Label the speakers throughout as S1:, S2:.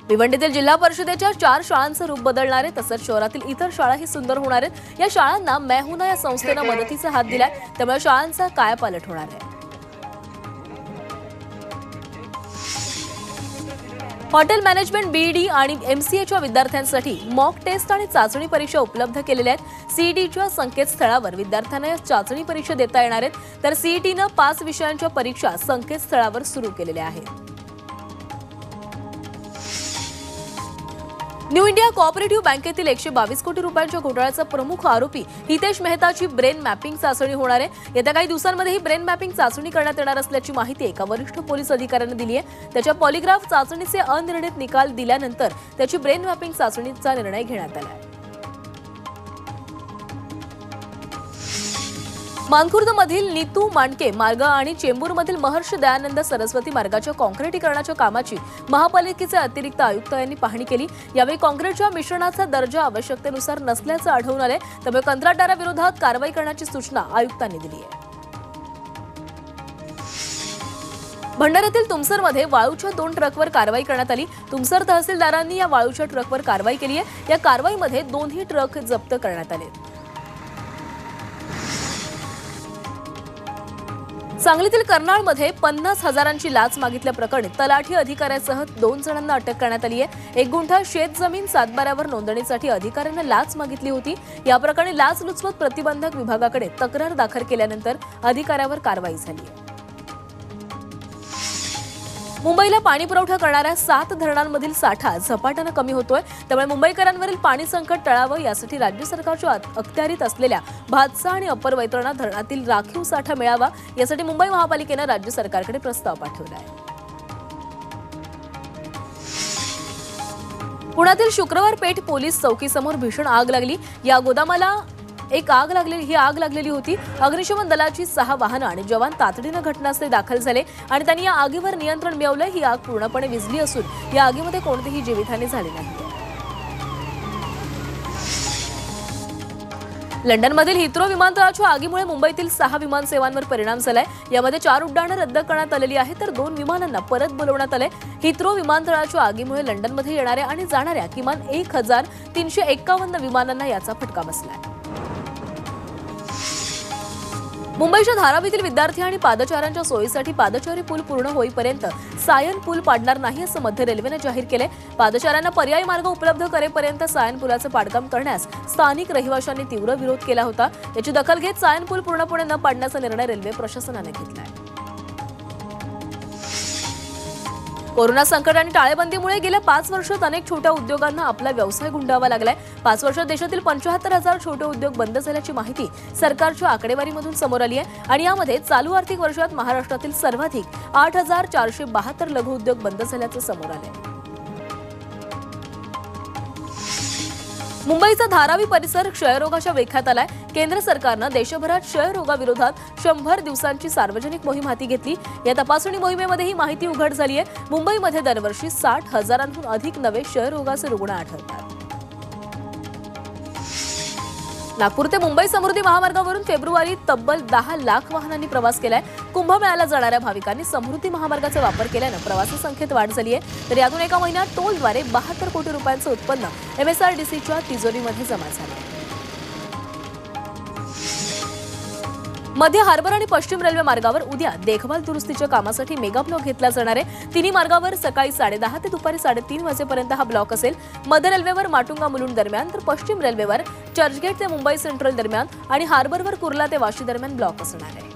S1: भिवंडीतील जिल्हा परिषदेच्या 4 शाळांचं रूप बदलणार आहे, तसंच शहरातील इतर शाळाही सुंदर होणार आहेत। या शाळांना मैहुना या संस्थेने मदतीचा हात दिलाय, त्यामुळे शाळांचा कायापालट होणार आहे। हॉटेल मॅनेजमेंट बीईडी आणि एमसीएच्या विद्यार्थ्यांसाठी मॉक टेस्ट आणि चाचणी परीक्षा उपलब्ध केलेल्या आहेत। सीईटीच्या संकेतस्थळावर विद्यार्थ्यांना या चाचणी परीक्षा देता येणार आहेत, तर सीईटीने 5 विषयांच्या परीक्षा संकेतस्थळावर सुरू केलेल्या आहेत। न्यू इंडिया कोऑपरेटिव्ह बँकेतील 122 कोटी रुपयांच्या घोटाळ्याचा प्रमुख आरोपी हितेश मेहताची ब्रेन मॅपिंग चाचणी होणार आहे। येत्या काही दिवसांमध्ये ही ब्रेन मॅपिंग चाचणी करण्यात येणार असल्याची माहिती एका वरिष्ठ पोलीस अधिकाऱ्याने दिली आहे। त्याच्या पॉलिग्राफ चाचणीचे अनिर्णित निकाल दिल्यानंतर त्याची ब्रेन मॅपिंग चाचणीचा निर्णय घेण्यात आला आहे। मानखुर्दमधील नीतू मांडके मार्ग आणि चेंबूरमधील महर्षी दयानंद सरस्वती मार्गाच्या काँक्रिटीकरणाच्या कामाची महापालिकेचे अतिरिक्त आयुक्त यांनी पाहणी केली। यावेळी काँक्रीटच्या मिश्रणाचा दर्जा आवश्यकतेनुसार नसल्याचं आढळून आले, त्यामुळे कंत्राटदाराविरोधात कारवाई करण्याची सूचना आयुक्तांनी दिली आहे। भंडाऱ्यातील तुमसरमध्ये वाळूच्या 2 ट्रकवर कारवाई करण्यात आली। तुमसर तहसीलदारांनी या वाळूच्या ट्रकवर कारवाई केली आहे। या कारवाईमध्ये 2ही ट्रक जप्त करण्यात आले। सांगलीतील कर्नाळमध्ये 50,000ची लाच मागितल्याप्रकरणी तलाठी अधिकाऱ्यासह 2 जणांना अटक करण्यात आली आहे। 1 गुंठा शेतजमीन सातबाऱ्यावर नोंदणीसाठी अधिकाऱ्याने लाच मागितली होती। या प्रकरणी लाचलुचपत प्रतिबंधक विभागाकडे तक्रार दाखल केल्यानंतर अधिकाऱ्यावर कारवाई झाली आहे। मुंबईला पाणी पुरवठा करणाऱ्या 7 धरणांमधील साठा झपाट्याने कमी होतोय, त्यामुळे मुंबईकरांवरील पाणी संकट टळावं यासाठी राज्य सरकारच्या अखत्यारीत असलेल्या भातसा आणि अप्पर वैतरणा धरणातील राखीव साठा मिळावा यासाठी मुंबई महापालिकेने राज्य सरकारकडे प्रस्ताव पाठवला आहे। पुण्यातील शुक्रवार पेठ पोलीस चौकीसमोर भीषण आग लागली। या गोदामाला आग लागलेली होती। अग्निशमन दलाची 6 वाहनं आणि जवान तातडीने घटनास्थळी दाखल झाले आणि त्यांनी या आगीवर नियंत्रण मिळवलं। ही आग पूर्णपणे विझली असून या आगीमध्ये कोणतीही जीवितहानी झाली नाही। लंडनमधील हिथ्रो विमानतळाच्या आगीमुळे मुंबईतील 6 विमानसेवांवर परिणाम झालाय। यामध्ये 4 उड्डाणं रद्द करण्यात आलेली आहेत, तर 2 विमानांना परत बोलवण्यात आले। हिथ्रो विमानतळाच्या आगीमुळे लंडनमध्ये येणाऱ्या आणि जाणाऱ्या किमान 1351 विमानांना याचा फटका बसलाय। मुंबईच्या धारावीतील विद्यार्थी आणि पादचाऱ्यांच्या सोयीसाठी पादचारी पूल पूर्ण होईपर्यंत सायन पूल पाडणार नाही असं मध्य रेल्वेने जाहीर केले। पादचाऱ्यांना पर्यायी मार्ग उपलब्ध करेपर्यंत सायन पुलाचं पाडकाम करण्यास स्थानिक रहिवाशांनी तीव्र विरोध केला होता। याची दखल घेत सायन पूल पूर्णपणे न पाडण्याचा निर्णय रेल्वे प्रशासनाने घेतलाय। कोरोना संकट आणि टाळेबंदीमुळे गेल्या 5 वर्षात अनेक छोट्या उद्योगांना आपला व्यवसाय गुंडाळावा लागलाय। 5 वर्षात देशातील 75,000 छोटे उद्योग बंद झाल्याची माहिती सरकारच्या आकडेवारीमधून समोर आली आहे आणि यामध्ये चालू आर्थिक वर्षात महाराष्ट्रातील सर्वाधिक 8,472 लघु उद्योग बंद झाल्याचं समोर आलंय। मुंबईचा धारावी परिसर क्षयरोगाच्या विळख्यात आलाय। केंद्र सरकारनं देशभरात क्षयरोगाविरोधात 100 दिवसांची सार्वजनिक मोहीम हाती घेतली। या तपासणी मोहिमेमध्ये ही माहिती उघड झाली आहे। मुंबईमध्ये दरवर्षी 60,000हून अधिक नवे क्षयरोगाचे रुग्ण आढळतात। नागपूर ते मुंबई समृद्धी महामार्गावरून फेब्रुवारीत तब्बल 10 लाख वाहनांनी प्रवास केलाय। कुंभमेळ्याला जाणाऱ्या भाविकांनी समृद्धी महामार्गाचा वापर केल्यानं प्रवासी संख्येत वाढ झाली आहे, तर यातून एका महिन्यात टोलद्वारे 72 कोटी रुपयांचं उत्पन्न एमएसआरडीसीच्या तिजोरीमध्ये जमा झालं। मध्य हार्बर आणि पश्चिम रेल्वे मार्गावर उद्या देखभाल दुरुस्तीच्या कामासाठी मेगा ब्लॉक घेतला जाणार आहे। तिन्ही मार्गावर सकाळी 10:30 ते दुपारी 3:30 वाजेपर्यंत हा ब्लॉक असेल। मध्य रेल्वेवर माटुंगा मुलुंड दरम्यान, तर पश्चिम रेल्वेवर चर्चगेट ते मुंबई सेंट्रल दरम्यान आणि हार्बरवर कुर्ला ते वाशी दरम्यान ब्लॉक असणार आहे।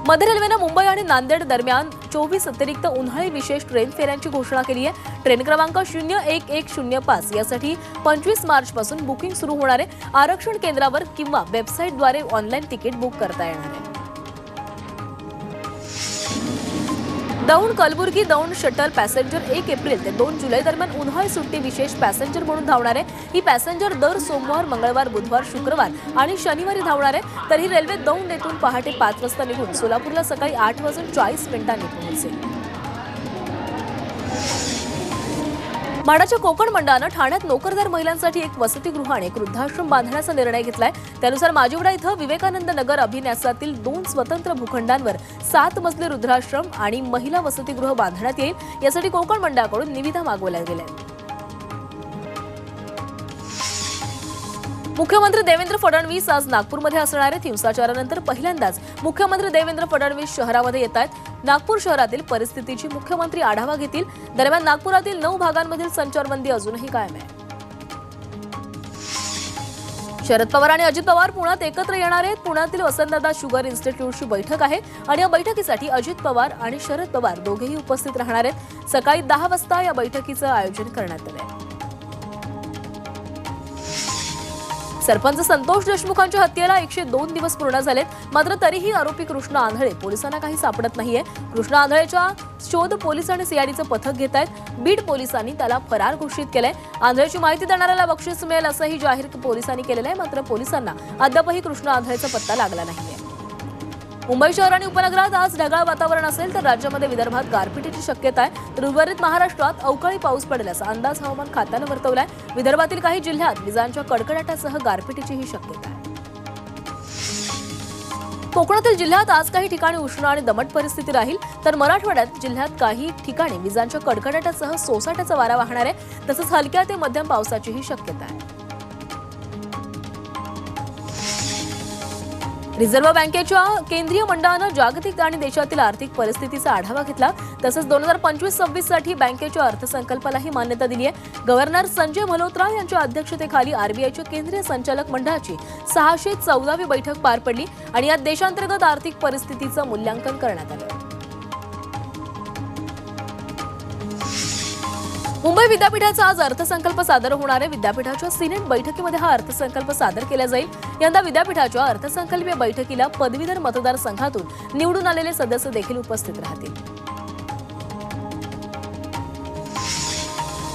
S1: मध्य रेल्वेने मुंबई आणि नांदेड दरम्यान 24 अतिरिक्त उन्हाळी विशेष ट्रेन फेऱ्यांची घोषणा केली आहे। ट्रेन क्रमांक 01105 यासाठी 25 मार्चपासून बुकिंग सुरू होणार आहे। आरक्षण केंद्रावर किंवा वेबसाईटद्वारे ऑनलाईन तिकीट बुक करता येणार आहे। Daund Kalaburagi Daund shuttle passenger 1 April ते 2 जुलै दरम्यान उन्हाळी सुट्टी विशेष पॅसेंजर म्हणून धावणार आहे। ही पॅसेंजर दर सोमवार, मंगळवार, बुधवार, शुक्रवार आणि शनिवारी धावणार आहे। तर ही रेल्वे दौंड येथून पहाटे 5 वाजता निघून सोलापूरला सकाळी 8:40 पोहोचेल। म्हाडाच्या कोकण मंडळानं ठाण्यात नोकरदार महिलांसाठी एक वसतिगृह आणि एक वृद्धाश्रम बांधण्याचा निर्णय घेतलाय। त्यानुसार माजिवडा इथं विवेकानंद नगर अभिन्यासातील 2 स्वतंत्र भूखंडांवर 7 मजली वृद्धाश्रम आणि महिला वसतिगृह बांधण्यात येईल। यासाठी कोकण मंडळाकडून निविदा मागवल्या गेल्या आहेत। मुख्यमंत्री देवेंद्र फडणवीस आज नागपूरमध्ये असणार आहेत। हिंसाचारानंतर पहिल्यांदाच मुख्यमंत्री देवेंद्र फडणवीस शहरामध्ये येत आहेत। नागपूर शहरातील परिस्थितीची मुख्यमंत्री आढावा घेतील। दरम्यान नागपुरातील 9 भागांमधील संचारबंदी अजूनही कायम आहे। शरद पवार आणि अजित पवार पुण्यात एकत्र येणार आहेत। पुण्यातील वसंतदादा शुगर इन्स्टिट्यूटची बैठक आहे आणि या बैठकीसाठी अजित पवार आणि शरद पवार दोघेही उपस्थित राहणार आहेत। सकाळी 10 वाजता या बैठकीचं आयोजन करण्यात आलं आहे। सरपंच संतोष देशमुखांच्या हत्येला 102 दिवस पूर्ण झालेत, मात्र तरीही आरोपी कृष्ण आंधळे पोलिसांना काही सापडत नाहीये। कृष्ण आंधळेच्या शोध पोलीस आणि सीआयडीचं पथक घेत आहेत। बीड पोलिसांनी त्याला फरार घोषित केलंय। आंधळेची माहिती देणाऱ्याला बक्षीस मिळेल असंही जाहीर पोलिसांनी केलेलं आहे, मात्र पोलिसांना अद्यापही कृष्ण आंधळेचा पत्ता लागला नाहीये। मुंबई शहर आणि उपनगरात आज ढगाळ वातावरण असेल तर राज्यामध्ये विदर्भात गारपिटीची शक्यता आहे, तर उर्वरित महाराष्ट्रात अवकाळी पाऊस पडेल असा अंदाज हवामान खात्यानं वर्तवलाय। विदर्भातील काही जिल्ह्यात विजांच्या कडकडाटासह गारपिटीचीही शक्यता आहे। कोकणातील जिल्ह्यात आज काही ठिकाणी उष्ण आणि दमट परिस्थिती राहील, तर मराठवाड्यात जिल्ह्यात काही ठिकाणी विजांच्या कडकडाटासह सोसाट्याचा वारा वाहणार आहे, तसंच हलक्या ते मध्यम पावसाचीही शक्यता आहे। रिझर्व्ह बँकेच्या केंद्रीय मंडळानं जागतिक आणि देशातील आर्थिक परिस्थितीचा आढावा घेतला, तसंच 2025-26 साठी बँकेच्या अर्थसंकल्पालाही मान्यता दिली आहे। गव्हर्नर संजय मल्होत्रा यांच्या अध्यक्षतेखाली आरबीआयच्या केंद्रीय संचालक मंडळाची 614वी बैठक पार पडली आणि यात देशांतर्गत आर्थिक परिस्थितीचं मूल्यांकन करण्यात आलं। मुंबई विद्यापीठाचा आज अर्थसंकल्प सादर होणार आहे। विद्यापीठाच्या सिनेट बैठकीमध्ये हा अर्थसंकल्प सादर केला जाईल। यंदा विद्यापीठाच्या अर्थसंकल्पीय बैठकीला पदवीधर मतदारसंघातून निवडून आलेले सदस्य देखील उपस्थित राहतील।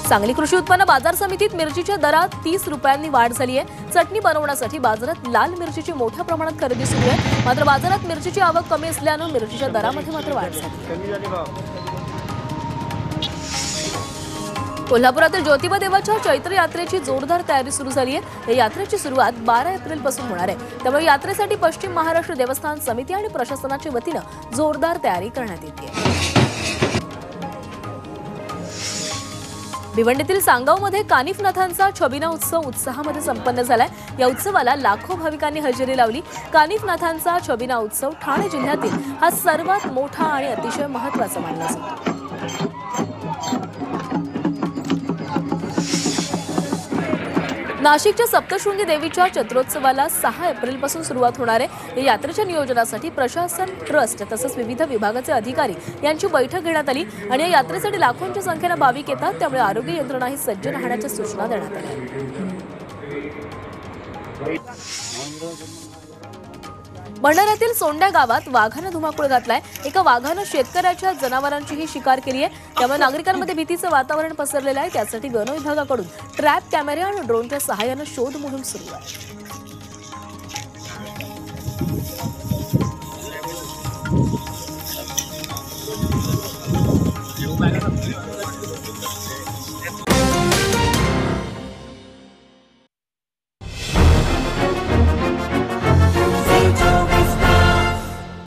S1: सांगली कृषी उत्पन्न बाजार समितीत मिरचीच्या दरात 30 रुपयांनी वाढ झाली आहे। चटणी बनवण्यासाठी बाजारात लाल मिरचीची मोठ्या प्रमाणात खरेदी सुरू आहे, मात्र बाजारात मिरचीची आवक कमी असल्यानं मिरचीच्या दरामध्ये मात्र वाढ झाली। कोल्हापुरातील ज्योतिबा देवाच्या चैत्र यात्रेची जोरदार तयारी सुरू झाली आहे। या यात्रेची सुरुवात 12 एप्रिल पासून होणार आहे, त्यामुळे यात्रेसाठी पश्चिम महाराष्ट्र देवस्थान समिती आणि प्रशासनाच्या वतीनं जोरदार तयारी करण्यात येते। भिवंडीतील सांगावमध्ये कानिफनाथांचा छबिना उत्सव उत्साहामध्ये संपन्न झालाय। या उत्सवाला लाखो भाविकांनी हजेरी लावली। कानिफनाथांचा छबिना उत्सव ठाणे जिल्ह्यातील हा सर्वात मोठा आणि अतिशय महत्त्वाचा मानला जातो। नाशिकच्या सप्तशृंगी देवीच्या चत्रोत्सवाला 6 एप्रिल पासून सुरुवात होणार आहे। या यात्रेच्या नियोजनासाठी प्रशासन, ट्रस्ट तसंच विविध विभागाचे अधिकारी यांची बैठक घेण्यात आली आणि या यात्रेसाठी लाखोंच्या संख्येने भाविक येतात, त्यामुळे आरोग्य यंत्रणाही सज्ज राहण्याच्या सूचना देण्यात आल्या। भंडाऱ्यातील सोंड्या गावात वाघानं धुमाकूळ घातलाय। एका वाघानं शेतकऱ्याच्या जनावरांचीही शिकार केली आहे, त्यामुळे नागरिकांमध्ये भीतीचं वातावरण पसरलेलं आहे। त्यासाठी वन विभागाकडून ट्रॅप कॅमेरे आणि ड्रोनच्या सहाय्यानं शोध मोहीम सुरू आहे।